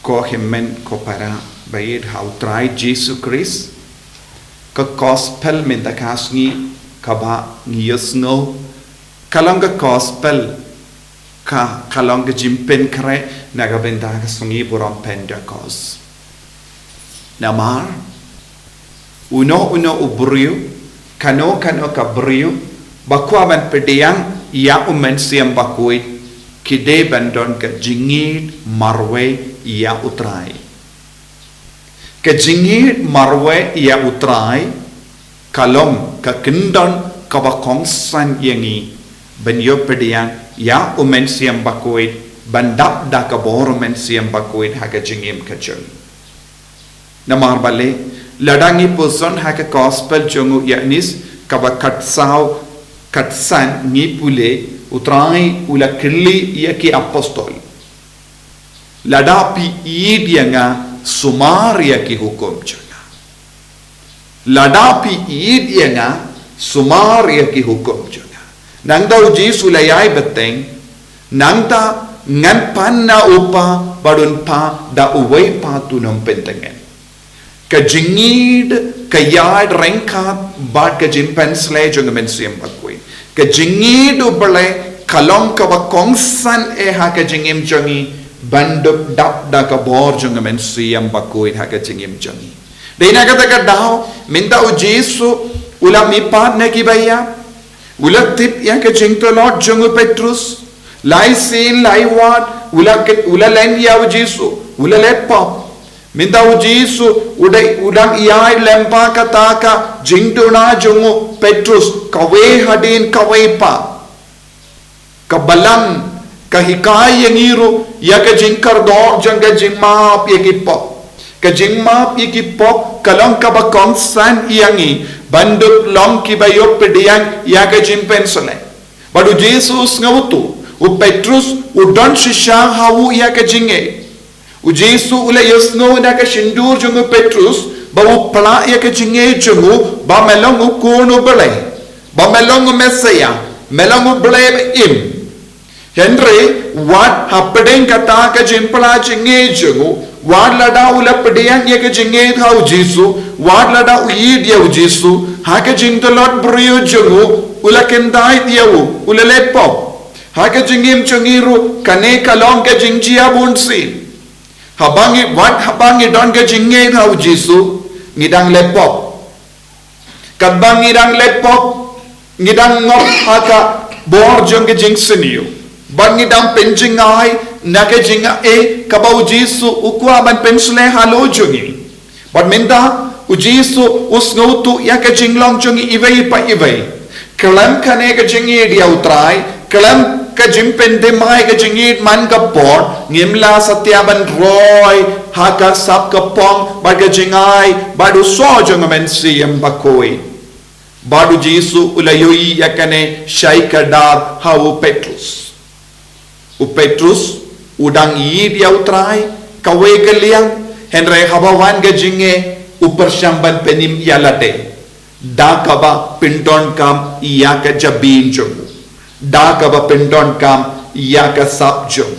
ko himmen ko para bayid how try Jesus Christ ka gospel min ta kasngi kaba ngiyasno kalong ka gospel ka kalong ka jimpen kre nagabenta ka sungi buram Pentecost namar uno ubriu kano ka briu bakwa ban pediang ya umen siam bakui kide bandon ka jingit marwe ya utrai ka jingit marwe ya utrai kalom ka kindon ka bakong san yangi banyo pediang ya umen siam bakui bandap da ka bor umen siam bakui haga jingim ka jung namar bale ladangi person haka gospel jongu yanis kaba katsan ni pule utrai ula kirli yaki apostol ladapi id yanga sumar yaki hukum jonga ladapi id yanga sumar yaki hukum jonga nangda uji sulayai beteng nangta ngan panna upa badun pa da uwai pa tunam pentengen ka jingid ka yard rengkat bad ka jimpen slay jong men siam bakui ka jingid ubale kalong ka ba kongsan e ha ka jingim jongi bandup dap da ka bor jong men siam bakui ha ka jingim jongi deina ka ta daw minta u Jesu ula mi pat ne ki baya ula tip ya ka jing to Lord jong Petrus lai sin lai wat ula len ya u Jesu ula let pop minta u Jesu udang iai lempa kataka jingtuna jongu Petrus kawe hadin kawe pa kabalang kahikai yangiru ya ka jingkar do janga jingmap yakipop ka jingmap yakipop kalong kabakong san yangi banduk long kibayop pediang ya ka jimpensole badu Jesus ngautu u Petrus udon shisha hawu ya ka jinge u Jesu ula yasno na ka shindur jungu Petrus ba u pla ya ka jinge jungu ba melong u kono bale ba melong u mesaya melong u bale im Henry what happening kata ka jimpla jinge jungu what lada ula pediang ya ka jinge thau Jesu what lada u yid ya u Jesu ha ka jingtolot brio jungu ula kendai dia ula lepo ha ka jingim chungiru kane kalong ka jingjia bunsi habangi don ka jinge thau Jesu ngidang lepop kabang ngidang lepop ngidang ngor haka bor jong ka jingseniu bang ngidang penjingai naka jinga kabau Jesu ukwa ban pensle halo jongi but minta u Jesu usnautu ya ka jinglong jongi ivei pa ivei kalam kane ka jingi dia utrai kalam ka jimpen de mai ka jingit man ka por ngimla satyaban roy haka sap ka pong baga jingai badu so jong men siam bakoi badu Jesu ulayoi yakane shai kadar hau Petrus udang yi dia utrai kawe kaliang henry habawan ga jinge upersyamban penim yalate da kaba pinton kam iya ka jabin jong da kaba pinton kam iya ka sap jong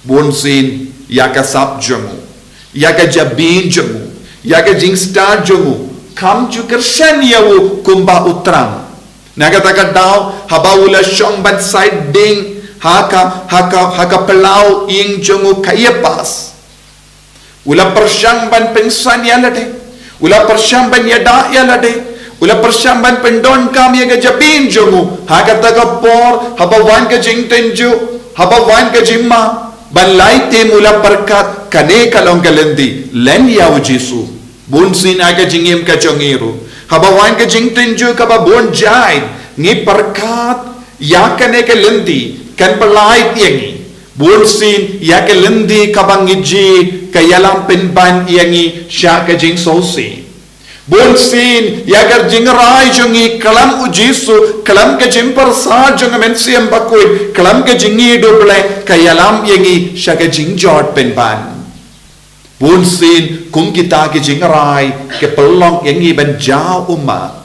bonsin ya ka sap jong ya ka jabin jong ya ka jing star jong kam ju kershan yawu kumba utrang naga daw habaula shong ban side ding haka pelau ing jongu kayapas ula persyamban pensan yalade ula persyamban yada yalade ula persyamban pendon kami ga jabin jongu haka por habawan ka jingtenju habawan ka jimma balai te mula perkat kane kalong galendi len yaw Jesu bunsin aga jingim ka jongiru habawan ka jingtenju ka babon jai ngi perkat yakane ka lendi kan pelai yangi bunsin ya ka lendi kabangiji ka yalam penban yangi sha ka jing sosi bunsin ya ka jing rai jongi kalam u Jesu kalam ka jing persa jong men siam bakoi kalam ka jingi doble ka yalam yangi sha ka jing jot penban bunsin kum kita ki jing rai ke pelong yangi ban jao umma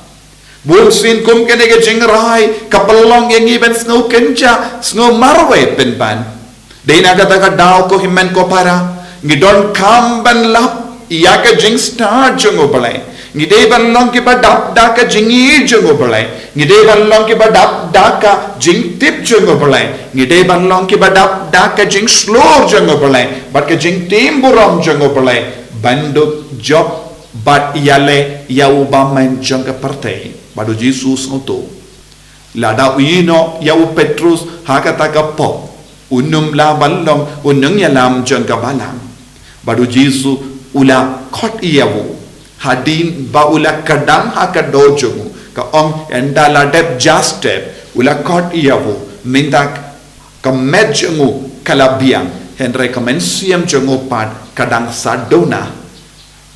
bunsin kum kene ke jing rai kapalong yang iban snow marwe penban deina kata daw ko himmen ko para ngidon kam ban lap ya ka jing start jongo balai ngidei ban long ki ba dap da ka jingi jongo balai ngidei ban long ki ba dap da ka jing tip jongo balai ngidei ban long ki ba dap da ka jing slow jongo balai bat ka jing tim buram jongo balai bandu job bat yale ya ubamen jonga partai badu Jesus ngoto lada uino ya u Petrus hakata ka pop unum la balong unung ya lam jonga balang badu Jesus ula khot iyawu hadin ba ula kadang hakador jongu ka ong endala dep just step ula khot iyawu mintak ka med jongu kalabiang henry comensiam jongu pat kadang sadona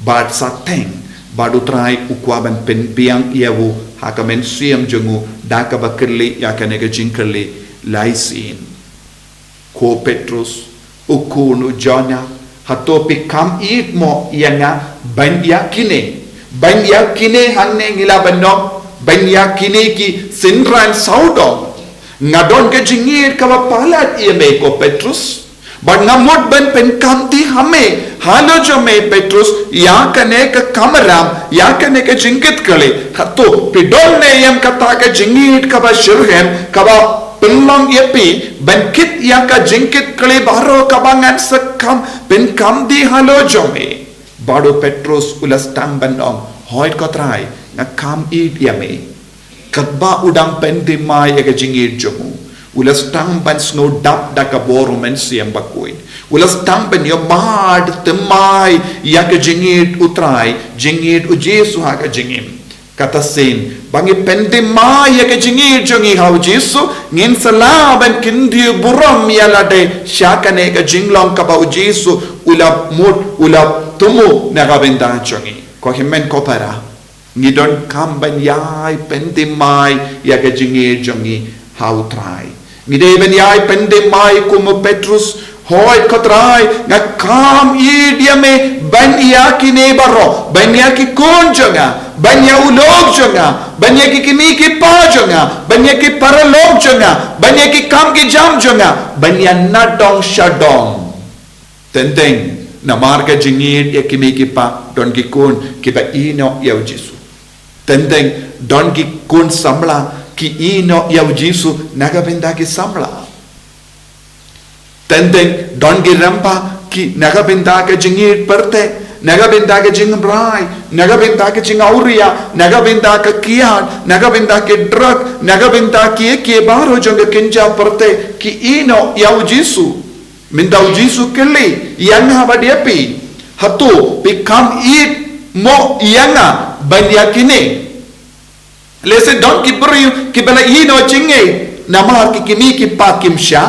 bad sateng badu trai ukwaban penpiang iawu hakamen siam jongu daka bakerli yakane ga jinkerli laisin ko Petrus ukunu jona hatopi kam it mo yanga ban yakine hanne ngila banok ban yakine ki sinran saudom ngadon ga jingir ka palat iame ko Petrus but ngamut ben pen kamti hame halo jo me Petrus ya kane ka kamaram ya kane ka jingit kale hato pidon ne yam kata ka jingit ka ba shirhem ka ba penlong yepi ben kit ya ka jingit kale baro ka bangan sakam pen kamti halo jo me bado Petrus ulas tamban ong hoit ko trai na kam it yame katba udang pen dimai ka jingit jomu ulas tamban snow dap da ka boru men siam bakuin ulas tamban yo mad temai ya ka jingit utrai jingit u Jesu ha ka jingim kata sin bangi pendemai ya ka jingit jongi hau Jesu ngin salaban kindi buram ya lade syakane ka jinglong ka ba u Jesu ulap mut ulap tumu na ka benda jongi ko himen ko para ngidon kamban yai pendemai ya ka jingit jongi hau trai ngidei ben yai pendemai kumu Petrus hoi kotrai ngakam idiame ban yakine baro ban yaki konjonga ban ya ulog jonga ban yaki kiniki pa jonga ban yaki paralog jonga ban yaki kam ki jam jonga ban ya nadong shadong tenteng na marga jingit yakimiki pa don ki kun ki ba ino ya Jesu tenteng don ki kun samla ki ino ya Jesu naga benda ki samla tenteng don ki rampa ki naga benda ka jingit perte naga benda ka jing brai naga benda ka jing auria naga benda ka kian naga benda ke drug naga benda ki baro jong kinja perte ki ino ya Jesu minda Jesu kele yang haba diapi hatu become it mo yanga banyakine lese don ki beri ki bala ino chinge namar ki kimi ki pakim sha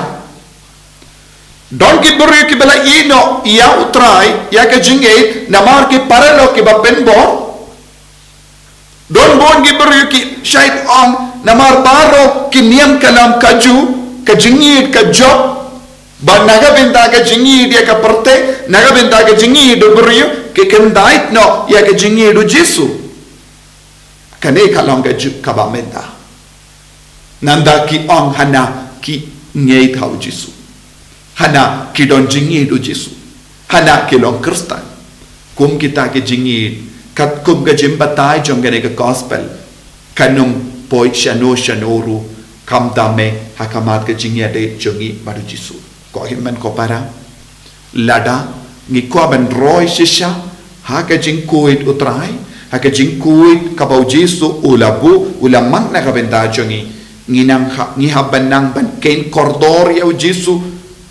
don ki beri ki bala ino ya utrai ya ka jinge namar ki paralo ki ba penbo don bon ki beri ki shait on namar baro ki niam kalam kaju ka jinge ka job ba naga benda ka jinge dia ka perte naga benda ka jinge do beri ki kendait no ya ka jinge do Jesu kane kalong ka kabamenda nanda ki ong hana ki ngei thau Jesu hana ki don jingi do Jesu hana ki long Kristen kum kita ki jingi kat kum ka jimbatai jong gane ka gospel kanum poi shanoru kam dame hakamat ka jingi ade jongi baru Jesu ko himen ko para lada ngi ko ban roy shisha ha ka jing kuit utrai haka jingkuit kabau Jesu ulabu ulamang na kabenda jongi nginang ngihabanang ban kain kordor ya Jesu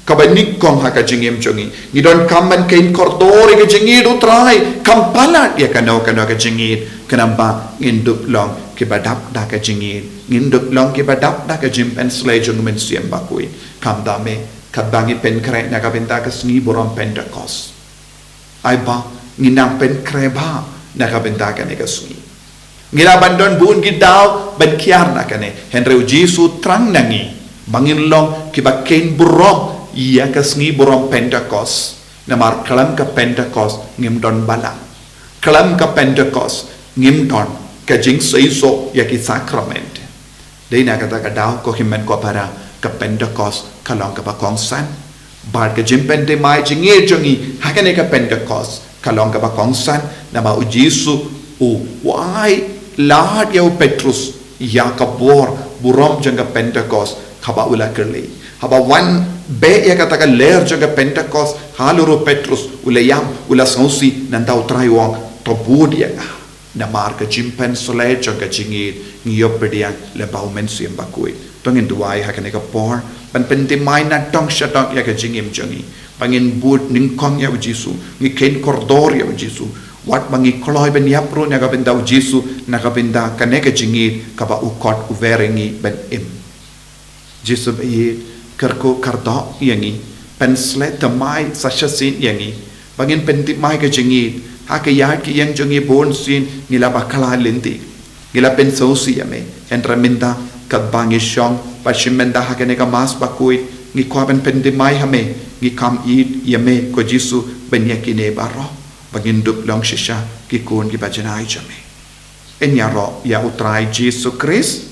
kabanikong haka jingim jongi ngidon kamban kain kordor ka jingid utrai kampalat ya kano ka jingid kanamba ngindup long kibadap da ka jingid ngindup long kibadap da ka jim pen slay jong men siam bakui kamdame kabangi pen kre na kabenda ka sni borom Pentecost ai ba nginang pen kre ba nakabenta ka sungi ngira bandon buun gidaw ban kiar na kane henry Jesu trang nangi bangin long kibakein burong iya ka sungi burong Pentecost namar kalam ka Pentecost ngim don balang kalam ka Pentecost ngim don ka jing seiso yaki sakrament dei na kata ka daw ko himen ko para ka Pentecost kalong ka bakong san bar ke jimpen de mai jinge jongi hakane ka Pentecost kalong ka ba kongsan nama u Jesu u wai lahat ya u Petrus ya ka bor burom janga Pentecost khaba ula kerle haba wan be ya kata ka ler janga Pentecost haluro Petrus ula yam ula sausi nanda utrai wong to budia na marka jimpen sole janga jingi ngiyop bediang le bau mensiam bakui tongin duai hakane ka por pan penti mai na tong shatok ya ka jingim jangi pangin bud ningkong ya Jesu ngi ken kordor ya Jesu wat mangi kloi ben yapro nya ka benda Jesu na ka benda kaneka jingi ka ba ukot uverengi ben im Jesu be kerko kardo yangi pensle tamai sashasin yangi pangin penti mai ka jingi hake yat ki yang jangi bon sin ngila bakala lenti ngila pensosi yame entraminda kat bangi shong pashimenda hakane ka mas bakui ngi kwaben pende mai hame ngi kam eat yame ko Jesu benyakine baro bagin dup long shisha ki kun ki bajanai jame enyaro ya utrai Jesu Christ